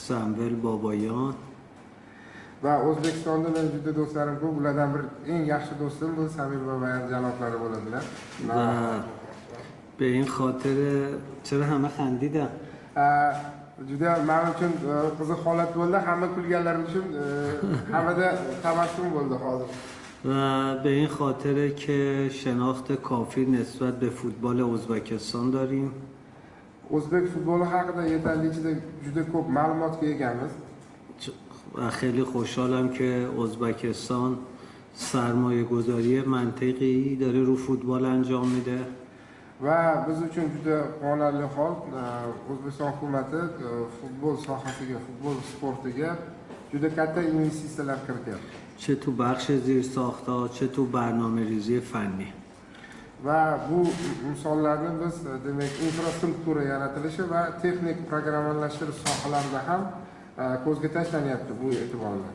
Samvel Babayan va O'zbekistonda men juda do'stlarim ko'p, ulardan bir eng yaxshi do'stim bu Samvel Babayan janoblari bo'ladilar. و به این خاطر چرا همه خندیدن؟ juda men uchun qiziq holat bo'ldi, hamma kulganlari uchun hammada tabassum bo'ldi hozir. و به این خاطره که شناخت کافی نسبت به فوتبال ازبکستان داریم. O'zbek futboli haqida yetarlicha juda ko'p ma'lumotga egamiz. و خیلی خوشحالم که ازبکستان سرمایه گذاری منطقی داره رو فوتبال انجام میده. Va biz uchun juda quvonarli hol, O'zbekiston hukumati futbol sohasiga, futbol sportiga juda katta investitsiyalar kirityapti. چه تو بخش زیرساخت‌ها چه تو برنامه‌ریزی فنی. Va bu misollarni biz demak infrastruktura yaratilishi va texnik programmalashtirish sohalarida ham ko'zga tashlanyapti bu e'tiborlar.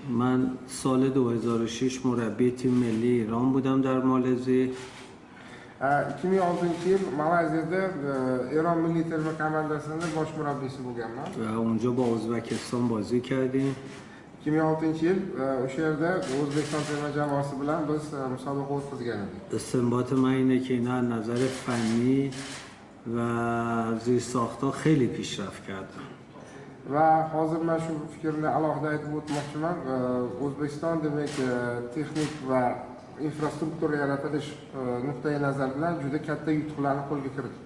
من سال 2006 مربی تیم ملی ایران بودم در مالزی. 2006 yil Malayziyada Eron milliy terma komandasining bosh murabbiysi bo'lganman. و اونجا با ازبکستان بازی کردیم. 2006 yil o'sha yerda O'zbekiston terma jamoasi bilan biz musobaqa o'tkazgan edik. استنباط من اینه که اینا از نظر فنی و زیرساخت‌ها خیلی پیشرفت کردن. Va hozir men shu fikrni alohida aytib o'tmoqchiman. O'zbekiston demak texnik va infrastruktura yaratilish nuqtai nazar bilan juda katta yutuqlarni qo'lga kiritdi.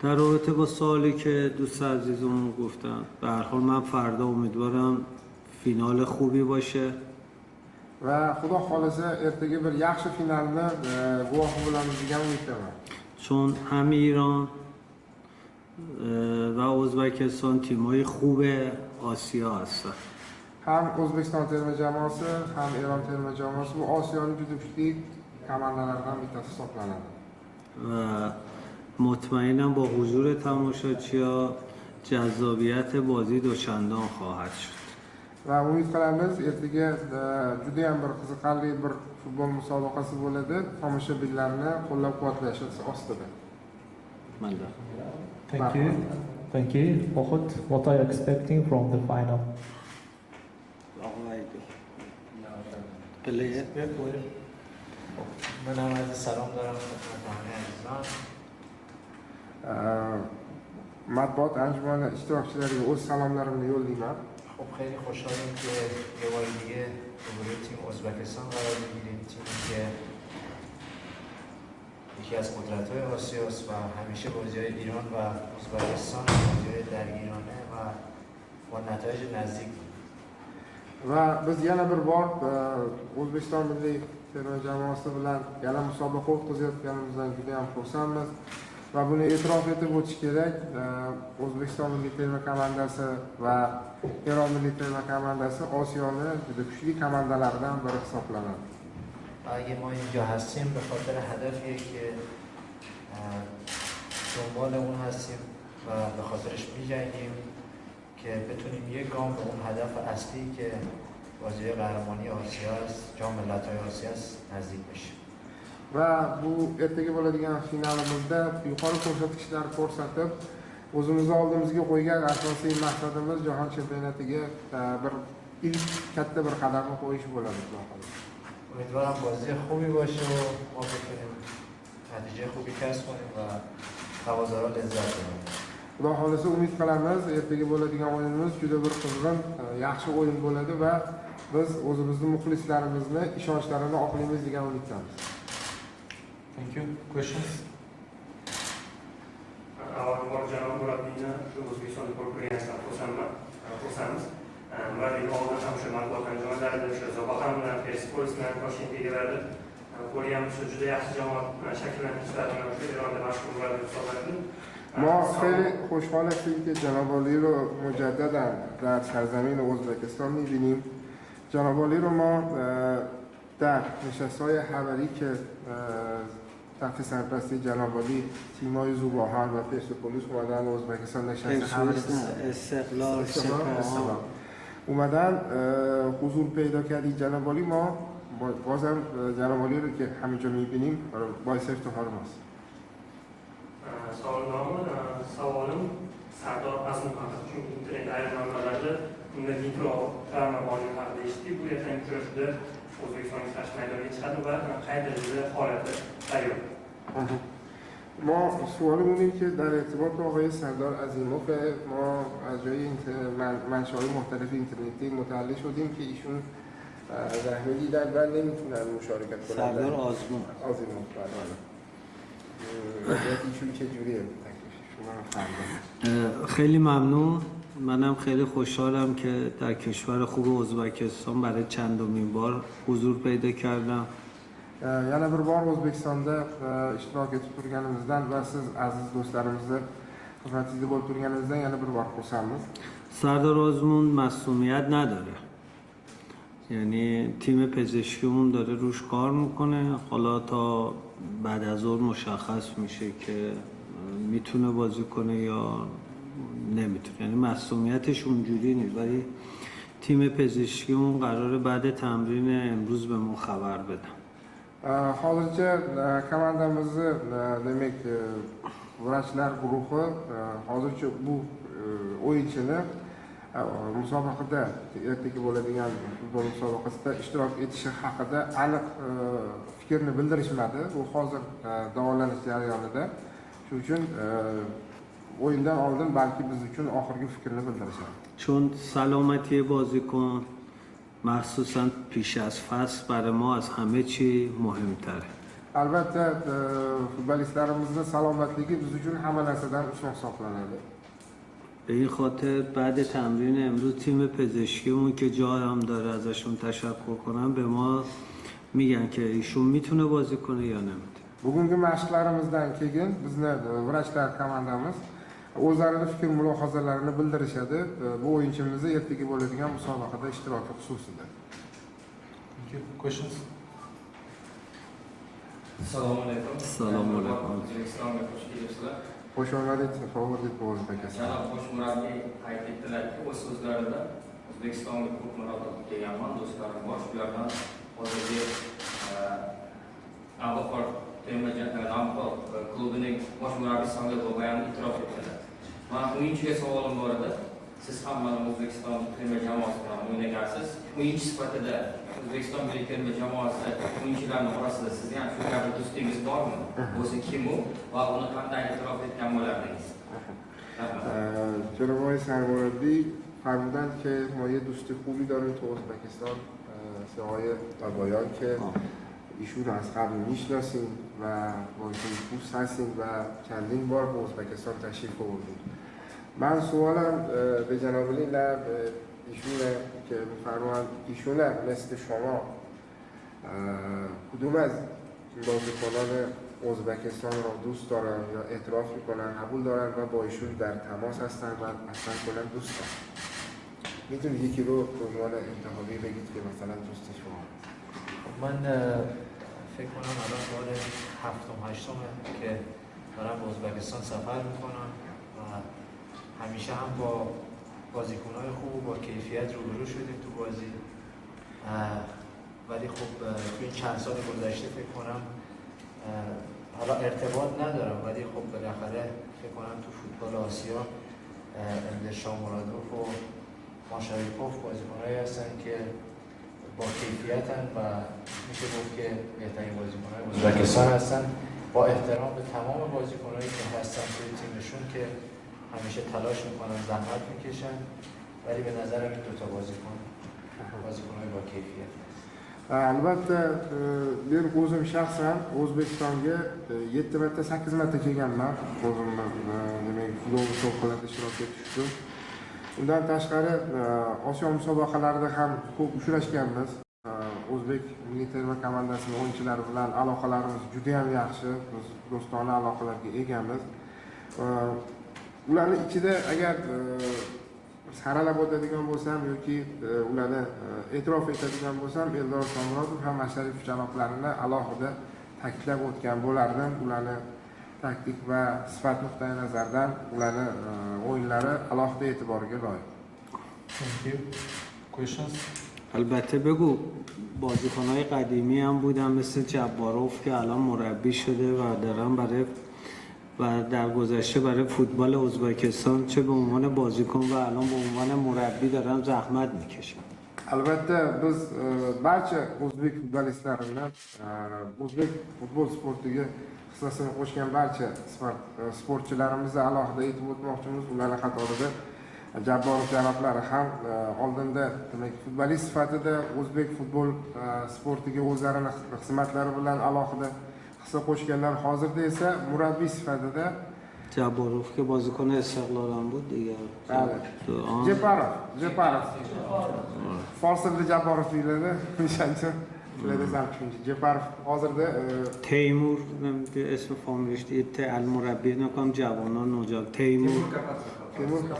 در رابطه با سوالی که دوست عزیزمون گفتن، به هر حال من فردا امیدوارم فینال خوبی باشه. Va xudo xolasa ertaga bir yaxshi finalni guvohi bo'lamiz degan umiddaman. چون هم ایران و ازبکستان تیم‌های خوب آسیا هستن. Ham O'zbekiston terma jamoasi, ham Eron terma jamoasi bu Osiyoning juda kuchli komandalardan bittasi hisoblanadi. و مطمئنم با حضور تماشاچی‌ها جذابیت بازی دوچندان خواهد شد. Va umid qilamiz ertaga juda ham bir qiziqarli bir futbol musobaqasi bo'ladi. Tomoshabinlarni qo'llab-quvvatlash ostida. Thank you. Thank you. Ohut, what are you expecting from the final? من هم از سلام دارم خدمت همه عزیزان. Matbuot anjumani ishtirokchilariga o'z salomlarimni yo'llayman. خب خیلی خوشحالیم که یه بار دیگه روبروی تیم ازبکستان قرار میگیریم، تیمی که یکی از قدرت‌های آسیاست و همیشه بازی‌های ایران و ازبکستان بازی‌های درگیرانه و با نتایج نزدیک بود. Va biz yana bir bor O'zbekiston milliy terma jamoasi bilan yana musobaqa o'tkazayotganimizdan juda ham xursandmiz. Va buni e'tirof etib o'tish kerak. O'zbekiston milliy terma komandasi va Eron milliy terma komandasi Osiyoning juda kuchli komandalaridan biri hisoblanadi. اگه ما اینجا هستیم به خاطر هدفیه که دنبال اون هستیم و به خاطرش می‌جنگیم که بتونیم یک گام به اون هدف اصلی که بازی قهرمانی آسیا است، جام ملت‌های آسیا است، نزدیک بشیم. Va bu ertaga bo'ladigan finalimizda yuqori ko'rsatkichlar ko'rsatib, o'zimizni oldimizga qo'ygan asosiy maqsadimiz jahon chempionatiga bir ilk katta bir qadamni qo'yish bo'ladi. امیدوارم بازی خوبی باشه و ما بتونیم نتیجه خوبی کسب کنیم و هوادارا لذت ببرن. Xudo xolasa umid qilamiz, ertaga bo'ladigan o'yinimiz juda bir qizg'in, yaxshi o'yin bo'ladi va biz o'zimizning muxlislarimizni ishonchlarini oqlaymiz degan umiddamiz. Thank you. Questions? Avvalambor janob murabbiyni shu O'zbekistonda ko'rib ko'rganingizdan xursandmiz. Murabbiyni oldin ham shu matbuot anjumanlarida, o'sha Zobaxon bilan, Persepolis bilan Toshkentga keladi. Ko'ryapmiz, juda yaxshi jamoat shakllantirishlarni o'sha Eronda mashhur murabbiy hisoblanadi. ما خیلی خوشحال هستیم که جناب عالی رو مجددا در سرزمین ازبکستان می‌بینیم. جناب عالی رو ما در نشست‌های خبری که تحت سرپرستی جناب عالی تیم‌های زوباهان و پرسپولیس اومدن ازبکستان نشست خبری استقلال اومدن حضور پیدا کردی جناب عالی. ما بازم جناب عالی رو که همینجا می‌بینیم باعث افتخار ماست. Savolim Sardor Azmuhamov, chunki internet ayrimlarida unda mikro travma borligi haqida eshitdik. Bu ertangi uchrashuvda O'zbekistonning tashqi maydoniga chiqadi va qay darajada holati tayyor. ما سوالمون اینه که در ارتباط با آقای سردار عظیموف ما از جای منشه‌های مختلف اینترنتی مطلع شدیم که ایشون زحمه دیدن و نمیتونن مشارکت کنن. سردار آزمون عظیموف بله. ایشون چه جوریه تکلیفشون؟ خیلی ممنون. منم خیلی خوشحالم که در کشور خوب ازبکستان برای چندمین بار حضور پیدا کردم. yana bir bor O'zbekistonda ishtirok etib turganimizdan va siz aziz do'stlarimizni xizmatingizda bo'lib turganimizdan yana bir bor xursandmiz. سردار آزمون مسئولیت نداره، یعنی تیم پزشکیمون داره روش کار میکنه. حالا تا بعد از ظهر مشخص میشه که میتونه بازی کنه یا نمیتونه، یعنی مسئولیتش اونجوری نیست، ولی تیم پزشکیمون قراره بعد تمرین امروز به ما خبر بدن. Hozircha komandamizni demak vrachlar guruhi hozircha bu o'yinchini musobaqada ertaga bo'ladigan futbol musobaqasida ishtirok etishi haqida aniq fikrni bildirishmadi. U hozir davolanish jarayonida. Shuning uchun o'yindan oldin balki biz uchun oxirgi fikrni bildirishadi. چون سلامتی بازیکن مخصوصا پیش از فصل برای ما از همه چی مهمتره. Albatta futbolistlarimizning salomatligi biz uchun hamma narsadan ustun hisoblanadi. به این خاطر بعد تمرین امروز تیم پزشکیمون که جای هم داره ازشون تشکر کنم به ما میگن که ایشون میتونه بازی کنه یا نمیتونه. Bugungi mashqlarimizdan keyin bizni vrachlar komandamiz o'zlarining fikr mulohazalarini bildirishadi. Bu o'yinchimizni ertaga bo'ladigan musobaqada ishtiroki xususida. Thank you. Questions? Assalomu alaykum. Assalomu alaykum. O'zbekistonga xush kelibsizlar. Xush o'rnadik, favor deb O'zbekiston. Janob bosh murabbiy qayd etdilarki, o'z so'zlarida O'zbekistonga ko'p murojaat kelganman, do'stlarim bor. Shulardan hozirgi Avval klubining bosh murabbiysi Samvel Boboyanni e'tirof etdilar. Men o'yinchiga savolim bor edi. Siz ham mana O'zbekiston terma jamoasi bilan o'ynagansiz. O'yinchi sifatida O'zbekiston milliy terma jamoasi o'yinchilarining orasida sizga ham shu kabi do'stingiz bormi? Bo'lsa kim u va uni qanday e'tirof etgan bo'lardingiz? جناب آقای سرمربی فرمودند که ما یه دوست خوبی داریم تو ازبکستان، آقای بابایان که ایشون رو از قبل میشناسیم و با ایشون دوست هستیم و چندین بار به ازبکستان تشریف آوردیم. من سوالم به جناب علی نه ایشونه که میفرمایند ایشونه مثل شما کدوم از بازیکنان ازبکستان را دوست دارن یا اعتراف میکنن، قبول دارن و با ایشون در تماس هستن و اصلا کلا دوست دارن؟ میتونید یکی رو به عنوان انتخابی بگید که مثلا دوست شما؟ من فکر کنم الان بار هفتم هشتمه که دارم به ازبکستان سفر میکنم و همیشه هم با بازیکن‌های خوب و با کیفیت روبرو شدیم تو بازی، ولی خب تو این چند سال گذشته فکر کنم حالا ارتباط ندارم، ولی خب بالاخره فکر کنم تو فوتبال آسیا شامورادوف و ماشاریپوف بازیکن‌هایی هستن که با کیفیتن و میشه گفت که بهترین بازیکن‌های ازبکستان هستن. با احترام به تمام بازیکن‌هایی که هستن توی تیمشون که همیشه تلاش میکنن، زحمت میکشن، ولی به نظرم این دوتا بازیکن‌های با کیفیت. albatta men o'zim shaxsan O'zbekistonga 7 marta 8 marta kelganman. O'zimni demak futbol musobaqalarida ishtirok etish uchun. Undan tashqari Osiyo musobaqalarida ham ko'p uchrashganmiz. O'zbek milliy terma komandasining o'yinchilari bilan aloqalarimiz juda ham yaxshi. Biz do'stona aloqalarga egamiz. Ularning ichida agar saralab o'tadigan bo'lsam yoki ularni e'tirof etadigan bo'lsam, Eldor Shomurodov ham Masharif janoblarini alohida ta'kidlab o'tgan bo'lardim. Ularni taktik va sifat nuqtai nazaridan ularni o'yinlari alohida e'tiborga loyiq. Thank you. Questions? البته بگو بازیکن‌های قدیمی هم بودن مثل جباروف که الان مربی شده و دارن برای و در گذشته برای فوتبال ازبکستان چه به عنوان بازیکن و الان به عنوان مربی دارم زحمت میکشم. Albatta biz barcha o'zbek futbolistlari bilan o'zbek futbol sportiga hissasini qo'shgan barcha sportchilarimizni alohida aytib o'tmoqchimiz. Ularning qatorida Jabborov janoblari ham oldinda demak futbolist sifatida o'zbek futbol sportiga o'zlarini xizmatlari bilan alohida hissa qo'shganlar, hozirda esa murabbiy sifatida جباروف که بازیکن استقلال هم بود دیگه. بله. جبارov. Farsda Jabborov deyiladi. O'shancha ularda zamchunchi. Jabborov hozirda تیمور اسم فامیلیش دیگه المربی نکنم جوانان نوجوان تیمور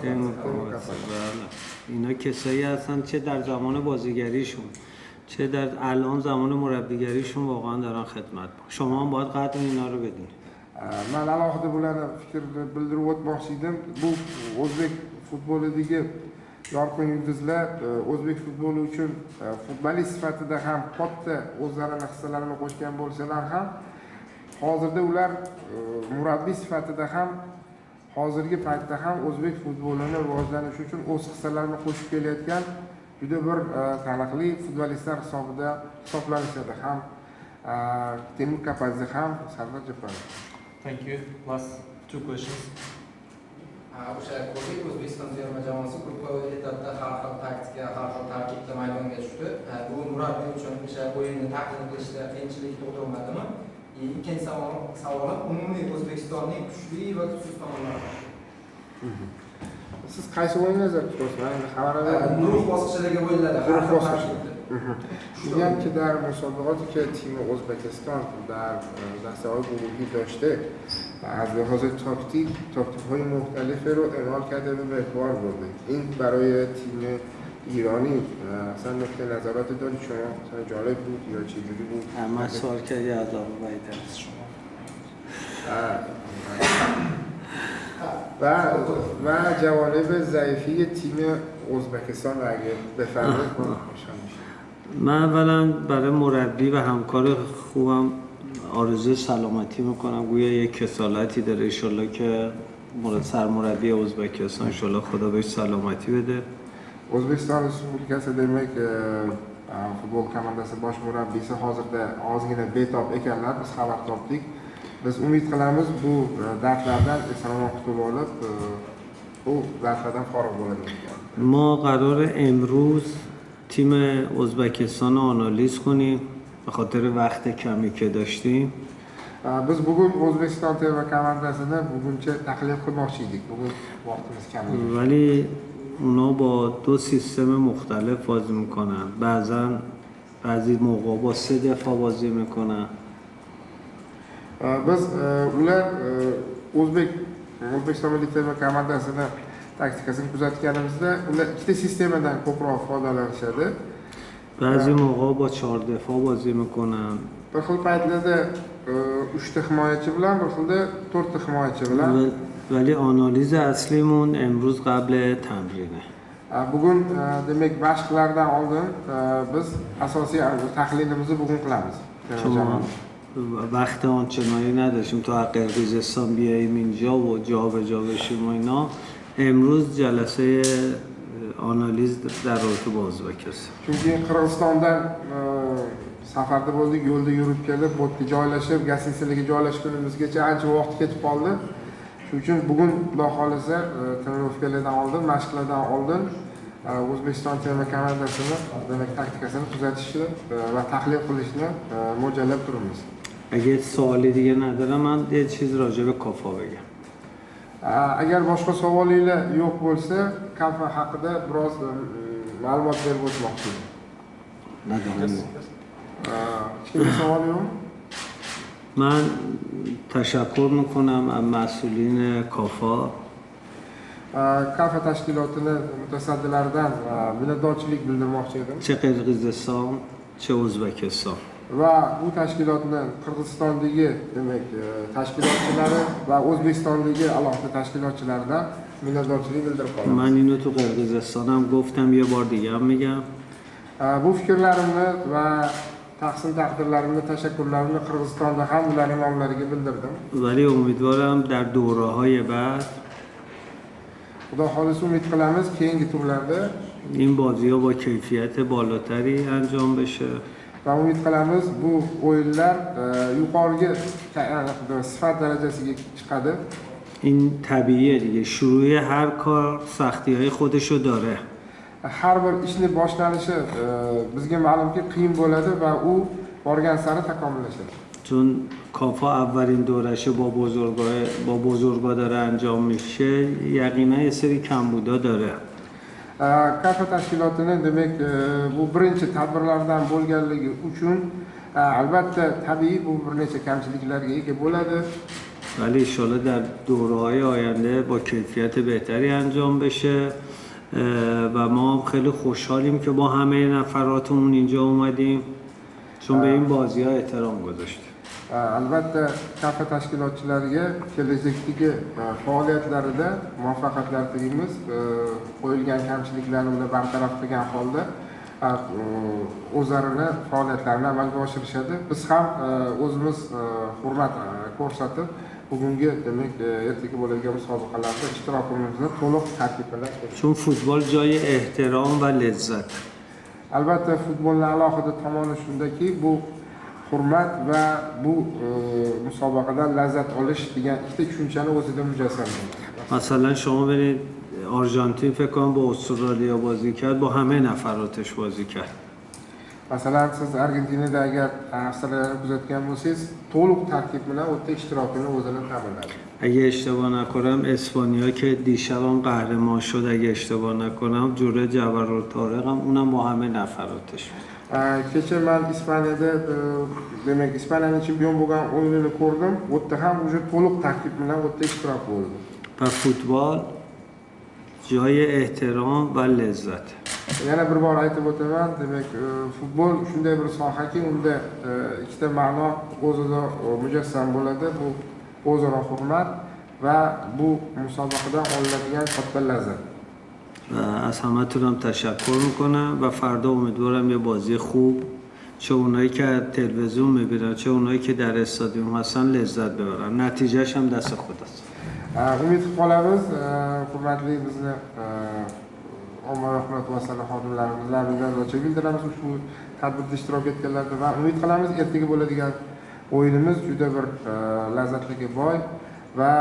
بله. اینا کسایی هستن چه در زمان بازیگریشون چه در الان زمان مربیگریشون واقعا دارن خدمت میکنن. شما هم باید قدر اینا رو بدونید. Men alohida bularni fikr bildirib o'tmoqchi edim. Bu o'zbek futbolidagi yorqin yulduzlar o'zbek futboli uchun futbolist sifatida ham katta o'zlarining hissalarini qo'shgan bo'lsalar ham, hozirda ular murabbiy sifatida ham hozirgi paytda ham o'zbek futbolini rivojlanishi uchun o'z hissalarini qo'shib kelayotgan juda bir taniqli futbolistlar hisobida hisoblanishadi. Ham Temur Kapadze ham Sardor Japarov. Thank you. Last two questions. O'sha ko'rdik, O'zbekiston terma jamoasi ko'p etapda har xil taktika, har xil tarkibda maydonga tushdi. Bu murabbiy uchun o'sha o'yinni taqdim qilishda qiyinchilik tug'dirmadimi? Ikkinchi savolim umumiy O'zbekistonning kuchli va kuchsiz tomonlari. Siz qaysi o'yinni nazarda tutasiz? Endi xabarlar guruh bosqichidagi o'yinlarda har xil tarkibda. میگم که در مسابقاتی که تیم ازبکستان در دسته‌های گروهی داشته از لحاظ تاکتیک های مختلفی رو اعمال کرده و به کار برده. این برای تیم ایرانی اصلا نکته نظرات دارید شما؟ مثلا جالب بود یا چجوری بود؟ اما سوال کردی از آقا بایده از شما. و جوانب ضعیفی تیم ازبکستان رو اگه بفرمایید خوشحال میشم. من اولا برای مربی و همکار خوبم آرزوی سلامتی میکنم. گویا یک کسالتی داره، انشالله که سرمربی ازبکستان انشالله خدا بهش سلامتی بده. O'zbekiston Respublikasi demak futbol komandasi bosh murabbiysi hozirda ozgina betob ekanlar, biz xabar topdik. Biz umid qilamiz bu dardlardan eson-omon qutulib olib, bu dardlardan forig' bo'ladi. ما قرار امروز تیم ازبکستان رو آنالیز کنیم به خاطر وقت کمی که داشتیم. Biz bugun O'zbekiston terma komandasini buguncha tahlil qilmoqchi edik. Bugun vaqtimiz kam edi. ولی اونا با دو سیستم مختلف بازی میکنن. بعضی موقع با 3 دفاع بازی میکنن. Biz ular O'zbekiston milliy terma komandasini taktikasini kuzatganimizda ular ikkita sistemadan ko'proq foydalanishadi. بعضی موقع با 4 دفاع بازی میکنن. Bir xil paytlarda 3 ta himoyachi bilan, bir xilda 4 ta himoyachi bilan. ولی آنالیز اصلیمون امروز قبل تمرینه. Bugun demak mashqlardan oldin biz asosiy tahlilimizni bugun qilamiz. شما وقت آنچنانی نداشتیم تا از قرقیزستان بیاییم اینجا و جا به جا بشیم و اینا. امروز جلسه آنالیز در رابطه با ازبکستان. Chunki Qirg'izistondan safarda bo'ldik, yo'lda yurib kelib, botga joylashib, gastinisaga joylashgunimizgacha ancha vaqt ketib qoldi. Shuning uchun bugun Xudo xolisa trenirovkalardan oldin, mashqlardan oldin O'zbekiston terma komandasini demak taktikasini kuzatishni va tahlil qilishni mo'ljallab turibmiz. اگه سوالی دیگه ندارم من یه چیز راجع به کافا بگم. Agar boshqa savolinglar yo'q bo'lsa, Kafa haqida biroz ma'lumot berib o'tmoqchi edim. ندارم. Hech kimda savol yo'qmi? من تشکر میکنم از مسئولین کافا. Kafa tashkilotini mutasaddilaridan minnatdorchilik bildirmoqchi edim. چه قرقیزستان چه ازبکستان. Va bu tashkilotni Qirg'izistondagi demak tashkilotchilari va O'zbekistondagi alohida tashkilotchilaridan minnatdorchilik bildirib qolaman. من اینو تو قرقیزستانم گفتم یه بار دیگه هم میگم. Bu fikrlarimni va tahsin taqdirlarimni, tashakkurlarimni Qirg'izistonda ham ularning nomlariga bildirdim. ولی امیدوارم در دوره‌های بعد Xudo xohlasa umid qilamiz keyingi turlarda این بازی‌ها با کیفیت بالاتری انجام بشه va umid qilamiz bu o'yinlar yuqoriga sifat darajasiga chiqadi. این طبیعیه دیگه شروع هر کار سختی‌های خودشو داره Har bir ishni boshlanishi bizga ma'lumki qiyin bo'ladi va u borgan sari takomillashadi. چون کافا اولین دورشه با بزرگا داره انجام میشه یقینا یه سری کمبودا داره Kafa tashkilotini demak bu birinchi tadbirlardan bo'lganligi uchun albatta tabiiy bu bir necha kamchiliklarga ega bo'ladi. ولی انشالله در دوره‌های آینده با کیفیت بهتری انجام بشه و ما هم خیلی خوشحالیم که با همه نفراتمون اینجا اومدیم چون به این بازی‌ها احترام گذاشتیم. Albatta kafa tashkilotchilariga kelajakdagi faoliyatlarida muvaffaqiyatlar tilaymiz. Qo'yilgan kamchiliklarni ular bartaraf qilgan holda o'zlarini faoliyatlarini amalga oshirishadi. Biz ham o'zimiz hurmat ko'rsatib bugungi demak ertaga bo'ladigan musobaqalarda ishtirokimizni to'liq ta'kidlash. چون فوتبال جای احترام و لذت. Albatta futbolning alohida tomoni shundaki bu hurmat va bu musobaqadan lazzat olish degan ikkita tushunchani o'zida mujassam qiladi. مثلا شما برید آرژانتین فکر کنم با استرالیا بازی کرد با همه نفراتش بازی کرد. Masalan siz Argentinada agar Avstraliyani kuzatgan bo'lsangiz, to'liq tarkib bilan o'ta ishtirokini o'zini ta'minladi. اگه اشتباه نکنم اسپانیا که دیشب هم قهرمان شد اگه اشتباه نکنم جوره جبرالطارق هم اونم با همه نفراتش. Kecha men Ispaniyada demak Ispaniyaning chempion bo'lgan o'yinini ko'rdim. U yerda ham o'sha to'liq tarkib bilan o'ta ishtirok bo'ldi. و فوتبال جای احترام و لذت. Yana bir bor aytib o'taman, demak futbol shunday bir sohaki, unda ikkita ma'no o'zida mujassam bo'ladi. Bu o'zaro hurmat va bu musobaqadan olinadigan katta lazzat. و از همتونم تشکر میکنم و فردا امیدوارم یه بازی خوب چه اونایی که تلویزیون میبینن چه اونایی که در استادیوم هستن لذت ببرن. نتیجهش هم دست خداست. Umid qilamiz, hurmatli bizni ommaviy axborot vositalari xodimlarimizdan minnatdorchilik bildiramiz ushbu tadbirda ishtirok etganlarga va umid qilamiz ertaga bo'ladigan o'yinimiz juda bir lazzatliga boy va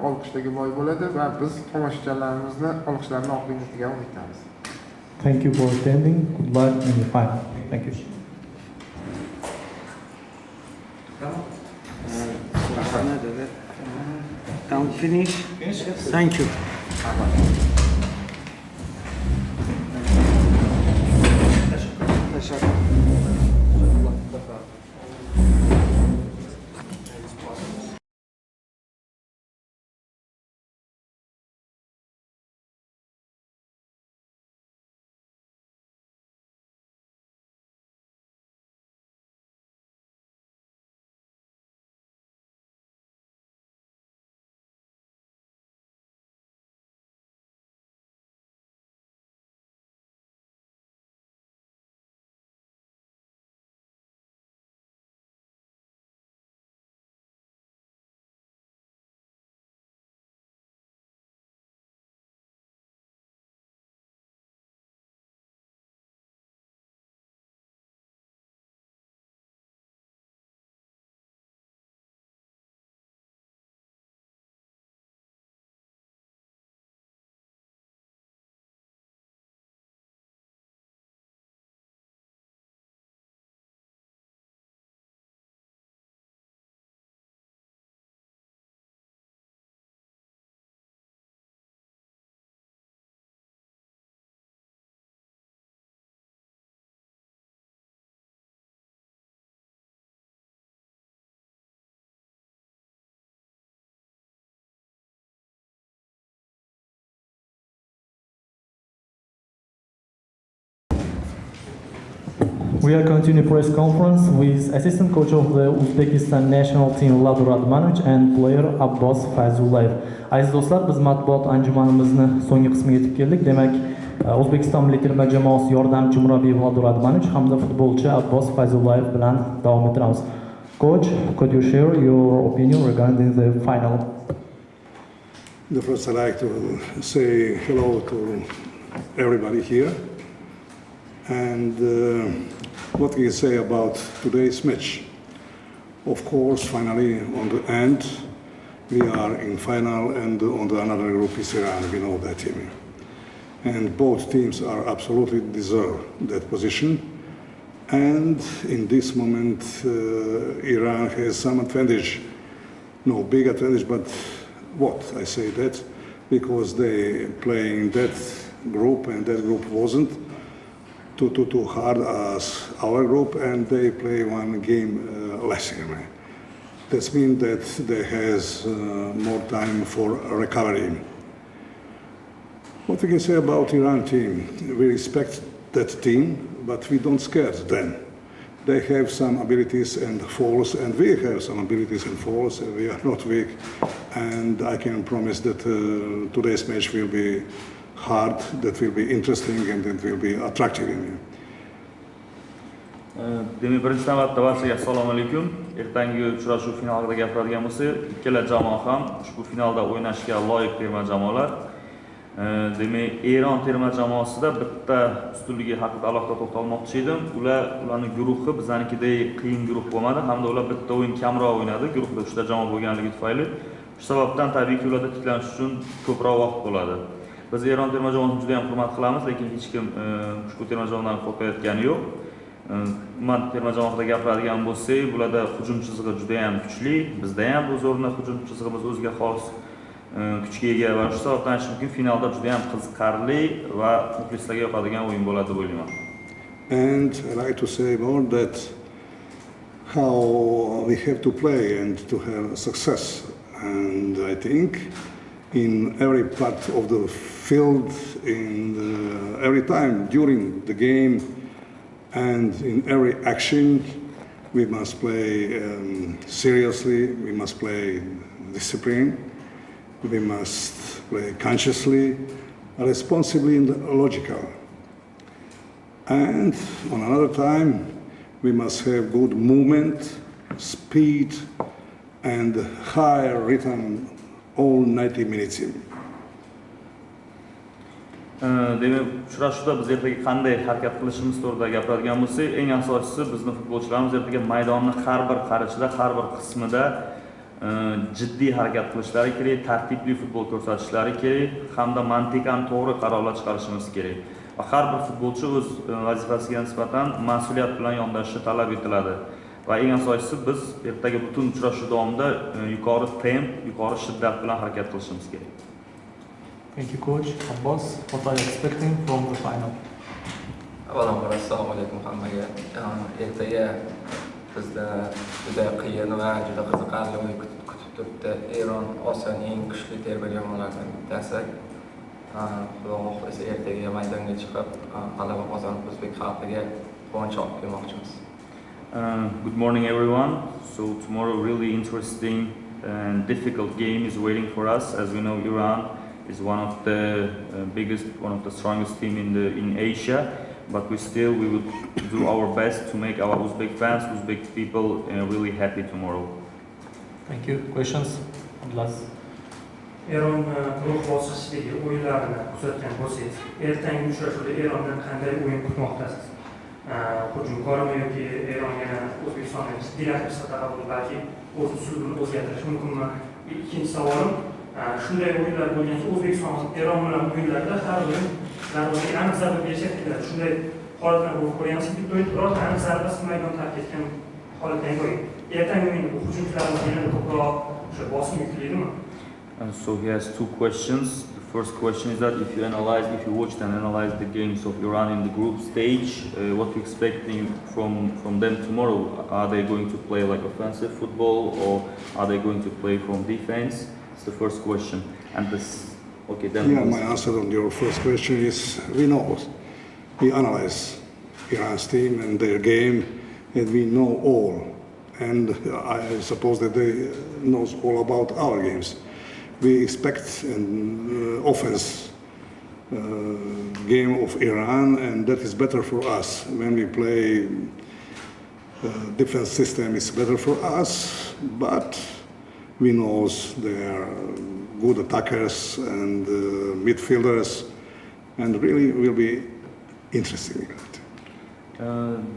olqishlarga boy bo'ladi va biz tomoshabinlarimizni olqishlarini oqlaydigan umiddamiz. Thank you for attending. Good luck in the final. Thank you. Finish? Thank you. تشکر. We are continuing press conference with assistant coach of the Uzbekistan national team Lador Admanovich and player Abbos Fayzullayev. Aziz do'stlar, biz matbuot anjumanimizni so'nggi qismiga yetib keldik. Demak, O'zbekiston milliy terma jamoasi yordamchi murabbiyi Vladimir Radmanovich hamda futbolchi Abbos Fayzullayev bilan davom ettiramiz. Coach, could you share your opinion regarding the final? First, I'd like to say hello to everybody here. And what can you say about today's match? Of course, finally, on the end, we are in final, and on the another group is Iran. We know that team. And both teams are absolutely deserve that position. And in this moment, Iran has some advantage. No big advantage, but what? I say that because they play in that group, and that group wasn't too hard as our group, and they play one game less. That means that they has more time for recovery. What we can say about Iran team? We respect that team, but we don't scare them. They have some abilities and faults, and we have some abilities and faults, and we are not weak. And I can promise that today's match will be hard, that will be interesting, and that will be attractive. Demak, birinchi navbatda barchaga assalomu alaykum. Ertangi uchrashuv final haqida gapiradigan bo'lsak, ikkala jamoa ham ushbu finalda o'ynashga loyiq terma jamoalar. Demak, Eron terma jamoasida bitta ustunligi haqida alohida to'xtalmoqchi edim. Ularning guruhi biznikidek qiyin guruh bo'lmadi, hamda ular bitta o'yin kamroq o'ynadi. Guruhda 3 ta jamoa bo'lganligi tufayli. Shu sababdan tabiiyki ularda tiklanish uchun ko'proq vaqt bo'ladi. Biz Eron terma jamoasini juda ham hurmat qilamiz, lekin hech kim ushbu terma jamoadan qo'rqayotgani yo'q. Man terma jamoa haqida gapiradigan bo'lsak, bularda hujum chizig'i juda ham kuchli. Bizda ham bu zo'rna hujum chizig'imiz o'ziga xos kuchga ega va shu sababdan aytish mumkin, finalda juda ham qiziqarli va muxlislarga yoqadigan o'yin bo'ladi deb o'ylayman. And I like to say more that how we have to play and to have success. And I think in every part of the field, every time during the game, and in every action, we must play seriously, we must play discipline, we must play consciously, responsibly, and logical. And on another time, we must have good movement, speed, and high rhythm all 90 minutes. Demak, uchrashuvda biz ertaga qanday harakat qilishimiz to'g'risida gapiradigan bo'lsak, eng asosiysi bizning futbolchilarimiz ertaga maydonning har bir qarichida, har bir qismida jiddiy harakat qilishlari kerak, tartibli futbol ko'rsatishlari kerak, hamda mantiqan to'g'ri qarorlar chiqarishimiz kerak. Va har bir futbolchi o'z vazifasiga nisbatan mas'uliyat bilan yondashishi talab etiladi. Va eng asosiysi biz ertaga butun uchrashuv davomida yuqori temp, yuqori shiddat bilan harakat qilishimiz kerak. Thank you, Coach. Abbas, what are you expecting from the final? Avvalambor assalomu alaykum hammaga. Ertaga bizda juda qiyin va juda qiziqarli o'yin kutib turibdi. Eron Osiyoning eng kuchli terma jamoalaridan bittasi. Xudo xohlasa ertaga maydonga chiqib, g'alaba qozonib o'zbek xalqiga quvonch olib kelmoqchimiz. Good morning, everyone. So tomorrow, really interesting and difficult game is waiting for us. As we know, Iran is one of the biggest, one of the strongest team in Asia. But we would do our best to make our Uzbek fans, Uzbek people really happy tomorrow. Thank you. Questions? Abdullah. Eron guruh bosqichidagi o'yinlarini kuzatgan bo'lsangiz, ertangi uchrashuvda Erondan qanday o'yin kutmoqdasiz? Hujumkormi yoki Eron yana O'zbekistonga jiddiylashib satahada balki o'z uslubini o'zgartirishi mumkinmi? Ikkinchi savolim, shunday o'yinlar bo'lganki, O'zbekiston Eron bilan o'yinlarda har o'yin darvozaga aniq zarba berishga keladi. Shunday holatlar bo'lib ko'ryapmiz. Bitta o'yin birorta aniq zarbasiz maydon tark etgan holatdan ko'ring. Ertangi o'yinda bu hujumchilarimiz yana ko'proq o'sha bosim yuklaydimi? So he has two questions. The first question is that if you watched and analyzed the games of Iran in the group stage, what are you expecting from them tomorrow? Are they going to play like offensive football, or are they going to play from defense? It's the first question. And My answer on your first question is we know. We analyze Iran's team and their game, and we know all. And I suppose that they know all about our games. We expect an offense game of Iran, and that is better for us. When we play defense system, it's better for us, but we know they are good attackers and midfielders, and really will be interesting.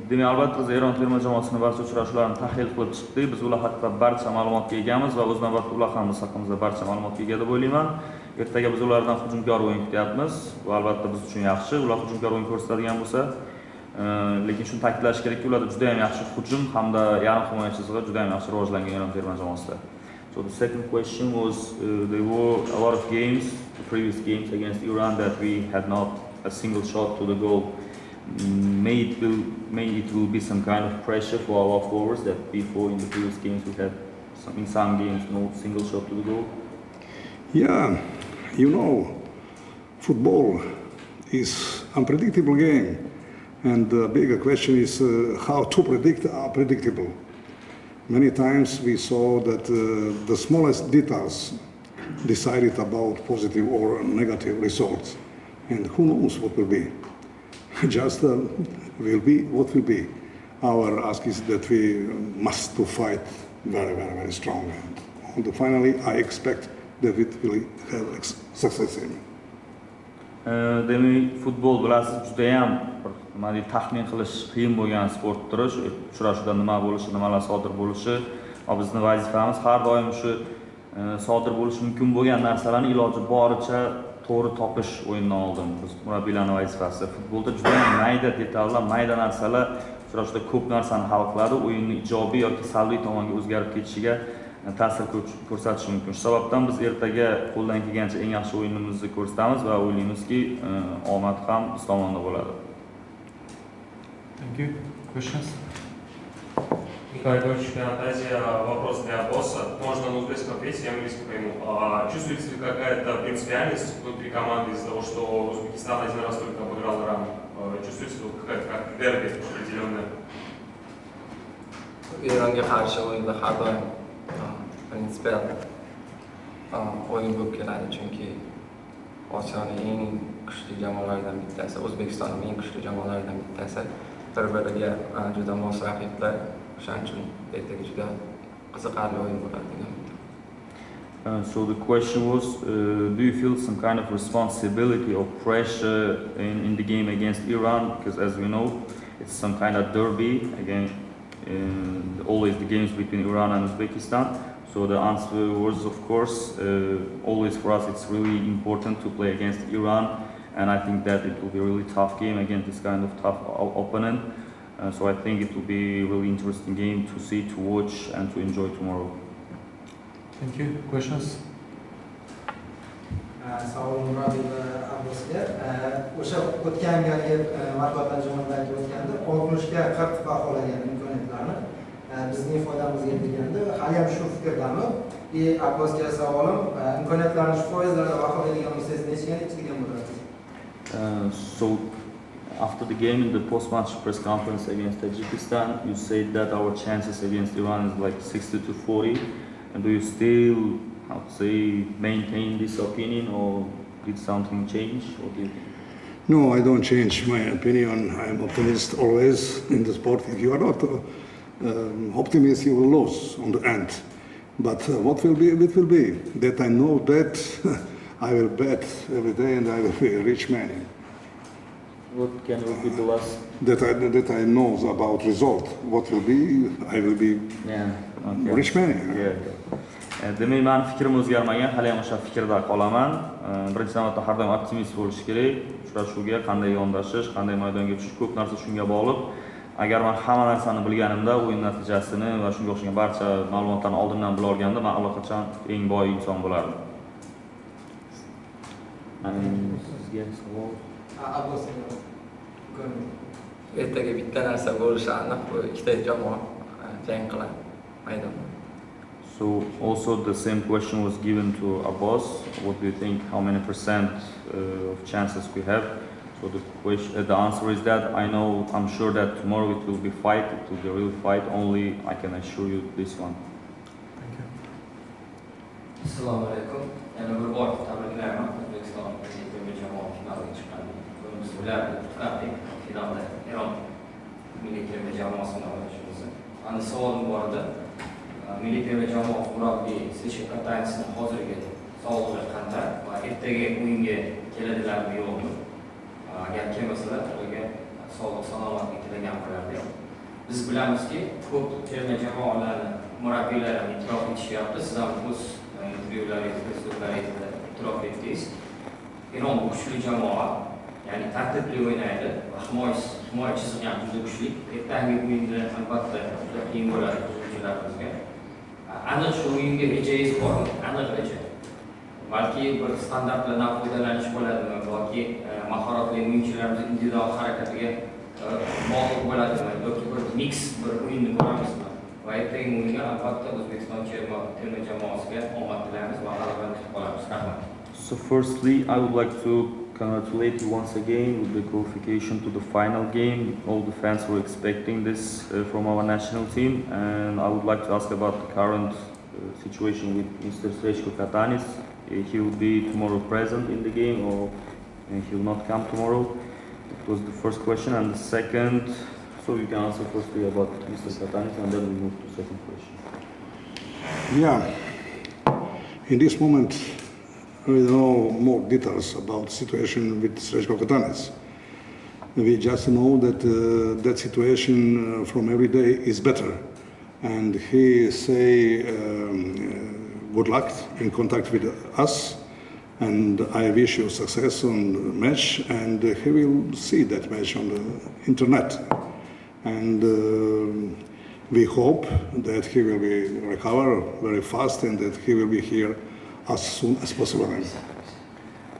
Demak, albatta biz Eron terma jamoasini barcha uchrashuvlarni tahlil qilib chiqdik. Biz ular haqida barcha ma'lumotga egamiz va o'z navbatida ular ham biz haqimizda barcha ma'lumotga ega deb o'ylayman. Ertaga biz ulardan hujumkor o'yin kutyapmiz va albatta biz uchun yaxshi. Ular hujumkor o'yin ko'rsatadigan bo'lsa, lekin shuni ta'kidlash kerakki, ularda juda ham yaxshi hujum hamda yarim himoya chizig'i juda ham yaxshi rivojlangan Eron terma jamoasida. So the second question was, there were a lot of games, the previous games against Iran, that we had not a single shot to the goal. May it will be some kind of pressure for our forwards that before in the previous games we had in some games no single shot to the goal. Yeah, you know, football is unpredictable game, and the bigger question is how to predict unpredictable. Many times we saw that the smallest details decided about positive or negative results, and who knows what will be. Just will be what will be. Our ask is that we must to fight very, very, very strong. And finally, I expect that it will have success in. Demak, futbol bilasiz juda ham nima deydi, taxmin qilish qiyin bo'lgan sport turi. Shu uchrashuvda nima bo'lishi, nimalar sodir bo'lishi va bizning vazifamiz har doim shu sodir bo'lishi mumkin bo'lgan narsalarni iloji boricha to'g'ri topish o'yindan oldin. Biz murabbiylarning vazifasi. Futbolda juda ham mayda detallar, mayda narsalar uchrashuvda ko'p narsani hal qiladi, o'yinni ijobiy yoki salbiy tomonga o'zgarib ketishiga ta'sir ko'rsatishi mumkin. Shu sababdan biz ertaga qo'ldan kelgancha eng yaxshi o'yinimizni ko'rsatamiz va o'ylaymizki, omad ham biz tomonda bo'ladi. Thank you. Questions? Михаил Георгиевич, фантазия, вопрос для босса. Можно на узбекском ответить, я английский пойму. Чувствуется ли какая-то принципиальность внутри команды из-за того, что Узбекистан один раз только обыграл Иран? Чувствуется ли какая-то как дерби определенная? Eronga qarshi o'yinda har doim prinsipial o'yin bo'lib keladi, chunki Osiyoning eng kuchli jamoalaridan bittasi, O'zbekistonning eng kuchli jamoalaridan bittasi. Bir-biriga juda mos raqiblar. O'shaning uchun ertaga juda qiziqarli o'yin bo'ladi degan umid. So the question was, do you feel some kind of responsibility or pressure in the game against Iran? Because as we know, it's some kind of derby again. Always the games between Iran and Uzbekistan. So the answer was, of course, always for us it's really important to play against Iran, and I think that it will be a really tough game against this kind of tough opponent. So I think it will be a really interesting game to see, to watch, and to enjoy tomorrow. Thank you. Questions? Savol Murodiy va Abbosga. O'sha o'tgan galgi matbuot anjumanidagi o'tganda 60 ga 40 baholagan imkoniyatlarni bizning foydamizga deganda hali ham shu fikrdami? Abbosga savolim, imkoniyatlarni shu foizlarda baholaydigan bo'lsangiz nechaga yetadigan bo'lasiz? So after the game in the post-match press conference against Tajikistan, you said that our chances against Iran is like 60-40. And do you still, how to say, maintain this opinion, or did something change? What do you think? No, I don't change my opinion. I am optimist always in the sport. If you are not optimist, you will lose on the end. But what will be, it will be. That I know that I will bet every day and I will be a rich man. What can you repeat the last? That I know about result. What will be, I will be rich man. Demak, meni fikrim o'zgarmagan, hali ham o'sha fikrda qolaman. Birinchi navbatda har doim optimist bo'lish kerak. Uchrashuvga qanday yondashish, qanday maydonga tushish, ko'p narsa shunga bog'liq. Agar men hamma narsani bilganimda, o'yin natijasini va shunga o'xshagan barcha ma'lumotlarni oldindan bila olganimda, men allaqachon eng boy inson bo'lardim. Sizga savol? Ertaga bitta narsa bo'lishi aniq, bu ikkita jamoa jang qiladi maydonda. So also the same question was given to Abbas. What do you think? How many percent of chances we have? So the answer is that I'm sure that tomorrow it will be fight. It will be a real fight. Only I can assure you this one. Thank you. Assalomu alaykum. Yana bir bor tabriklayman O'zbekiston terma jamoa finaliga bilardi, finalda Eron milliy terma jamoasi bilan o'ynashimizni. Ana savolim bor edi. Milliy terma jamoa murabbiyi Sesha Katanisning hozirgi sog'lig'i qanday va ertaga o'yinga keladilarmi yo'qmi? Agar kelmasalar, ularga sog'lik salomatlik tilagan bo'lardim. Biz bilamizki, ko'p terma jamoalarni murabbiylari e'tirof etishyapti. Siz ham o'z intervyularingizda, so'zlaringizda e'tirof etdingiz. Eron kuchli jamoa, ya'ni tartibli o'ynaydi va himoya chizig'i ham juda kuchli. Ertangi o'yinda albatta juda qiyin bo'ladi o'yinchilarimizga. Aniq shu o'yinga rejangiz bormi? Aniq reja. Balki bir standartlardan foydalanish bo'ladimi yoki mahoratli o'yinchilarimiz individual harakatiga bog'liq bo'ladimi yoki bir mix bir o'yinni ko'ramizmi? Va ertangi o'yinga albatta O'zbekiston terma jamoasiga omad tilaymiz va g'alabani kutib qolamiz. Rahmat. So firstly, I would like to congratulate you once again with the qualification to the final game. All the fans were expecting this from our national team, and I would like to ask about the current situation with Mr. Srečko Katanis. He will be tomorrow present in the game, or he will not come tomorrow. It was the first question, and the second, so you can answer firstly about Mr. Katanis, and then we move to the second question. Yeah, in this moment, we don't know more details about the situation with Srečko Katanis. We just know that that situation from every day is better, and he say good luck in contact with us, and I wish you success on the match, and he will see that match on the internet, and we hope that he will be recover very fast and that he will be here as soon as possible.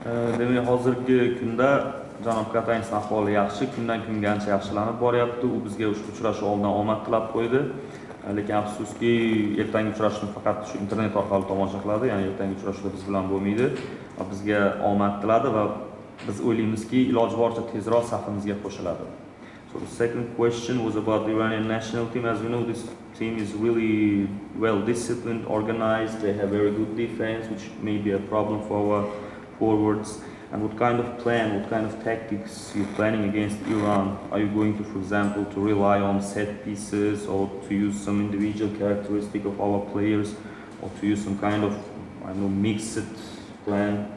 Demak, hozirgi kunda janob Katanisning ahvoli yaxshi, kundan kunga ancha yaxshilanib boryapti. U bizga ushbu uchrashuv oldidan omad tilab qo'ydi. Lekin afsuski, ertangi uchrashuvni faqat shu internet orqali tomosha qiladi, ya'ni ertangi uchrashuvda biz bilan bo'lmaydi. Bizga omad tiladi va biz o'ylaymizki, iloji boricha tezroq safimizga qo'shiladi. So the second question was about the Iranian national team. As you know, this team is really well disciplined, organized. They have very good defense, which may be a problem for our forwards. And what kind of plan, what kind of tactics you're planning against Iran? Are you going to, for example, to rely on set pieces, or to use some individual characteristic of our players, or to use some kind of, I don't know, mixed plan?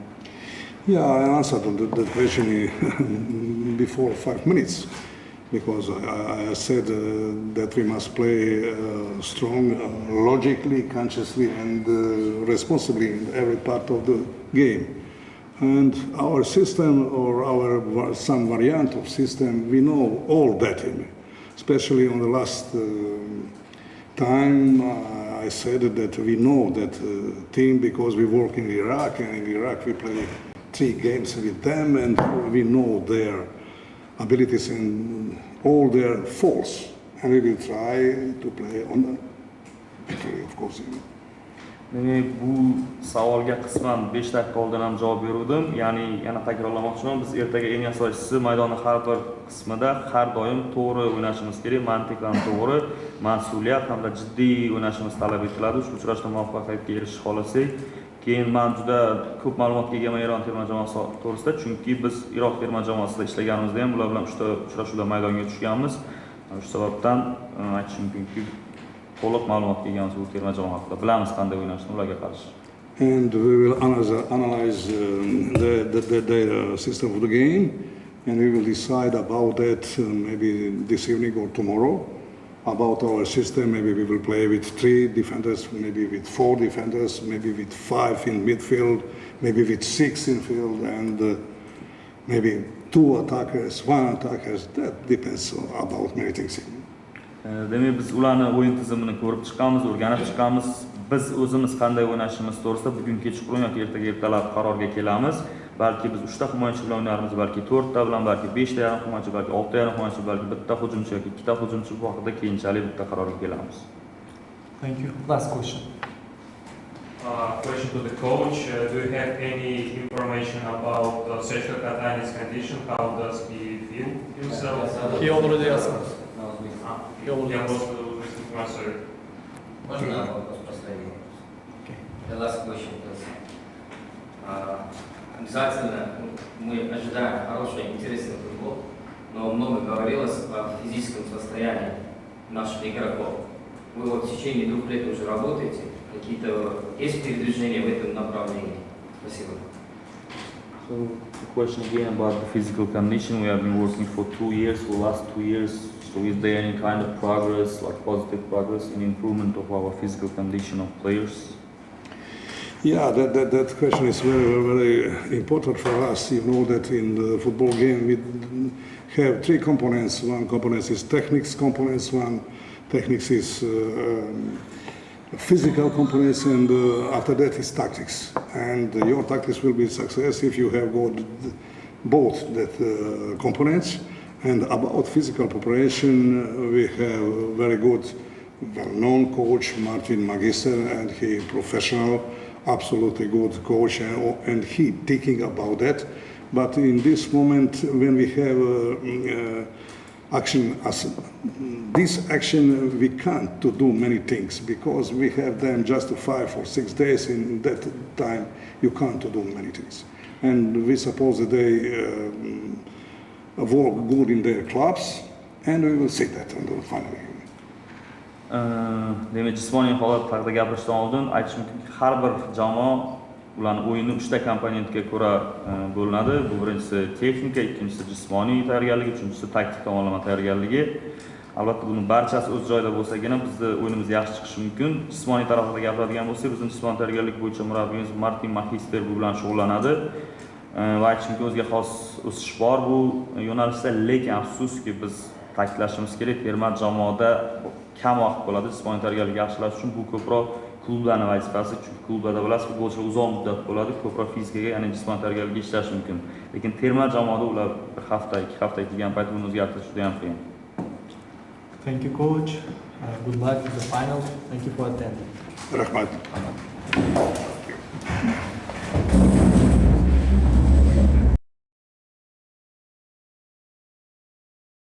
Yeah, I answered that question before 5 minutes, because I said that we must play strong, logically, consciously, and responsibly in every part of the game. And our system, or our some variant of system, we know all that, especially on the last time. I said that we know that team because we work in Iraq, and in Iraq we play 3 games with them, and we know their abilities and all their faults, and we will try to play on the victory, of course. Demak, bu savolga qisman 5 daqiqa oldin ham javob berdim. Ya'ni yana takrorlamoqchiman, biz ertaga eng asosiysi maydonning har bir qismida har doim to'g'ri o'ynashimiz kerak, mantiqan to'g'ri, mas'uliyat hamda jiddiy o'ynashimiz talab etiladi. Ushbu uchrashuvda muvaffaqiyatga erishish xohlasak, keyin men juda ko'p ma'lumotga egaman Eron terma jamoasi to'g'risida, chunki biz Iroq terma jamoasida ishlaganimizda ham ular bilan 3 ta uchrashuvda maydonga tushganmiz. Shu sababdan aytishim mumkinki, to'liq ma'lumotga egamiz bu terma jamoa haqida. Bilamiz qanday o'ynashni ularga qarshi. And we will analyze the system of the game, and we will decide about that maybe this evening or tomorrow. About our system, maybe we will play with 3 defenders, maybe with 4 defenders, maybe with 5 in midfield, maybe with 6 in field, and maybe 2 attackers, 1 attackers. That depends about many things. Demak, biz ularni o'yin tizimini ko'rib chiqamiz, o'rganib chiqamiz. Biz o'zimiz qanday o'ynashimiz to'g'risida bugun kechqurun yoki ertaga ertalab qarorga kelamiz. Balki biz 3 ta himoyachi bilan o'ynarmiz, balki 4 ta bilan, balki 5 ta yarim himoyachi, balki 6 ta yarim himoyachi, balki 1 ta hujumchi yoki 2 ta hujumchi, bu haqida keyinchalik bitta qarorga kelamiz. Thank you. Last question. Question to the coach. Do you have any information about Srečko Katanis' condition? How does he feel himself? He already asked us. Я просто информацию. Можно вопрос последний? Okay. The last question is, Обязательно мы ожидаем хороший, интересный футбол, но много говорилось о физическом состоянии наших игроков. Вы вот в течение 2 лет уже работаете, какие-то есть передвижения в этом направлении? Спасибо. So the question again about the physical condition. We have been working for 2 years, for the last 2 years. So is there any kind of progress, like positive progress in improvement of our physical condition of players? Yeah, that question is very, very important for us. You know that in the football game we have 3 components. One component is techniques components, one techniques is physical components, and after that is tactics. And your tactics will be a success if you have got both that components. And about physical preparation, we have a very good, well-known coach, Martin Magister, and he professional, absolutely good coach, and he thinking about that. But in this moment, when we have action, this action, we can't to do many things because we have them just 5 or 6 days. In that time, you can't to do many things. And we suppose that they work good in their clubs, and we will see that until finally. Demak, jismoniy holat haqida gapirishdan oldin aytish mumkinki, har bir jamoa ularning o'yini 3 ta komponentga ko'ra bo'linadi. Bu birinchisi texnika, ikkinchisi jismoniy tayyorgarlik, uchinchisi taktik tomonlama tayyorgarligi. Albatta buni barchasi o'z joyida bo'lsagina bizni o'yinimiz yaxshi chiqishi mumkin. Jismoniy tarafida gapiradigan bo'lsak, bizning jismoniy tayyorgarlik bo'yicha murabbiyimiz Martin Magister bu bilan shug'ullanadi. Va aytish mumkin o'ziga xos o'sish bor bu yo'nalishda, lekin afsuski biz ta'kidlashimiz kerak, terma jamoada kam vaqt bo'ladi jismoniy tayyorgarlikni yaxshilash uchun. Bu ko'proq klublarning vazifasi, chunki klublarda bilasiz, futbolchilar uzoq muddat bo'ladi, ko'proq fizikaga, ya'ni jismoniy tayyorgarlikka ishlash mumkin. Lekin terma jamoada ular 1 hafta, 2 hafta kelgan payt buni o'zgartirish juda ham qiyin. Thank you, coach. Good luck in the final. Thank you for attending. Rahmat.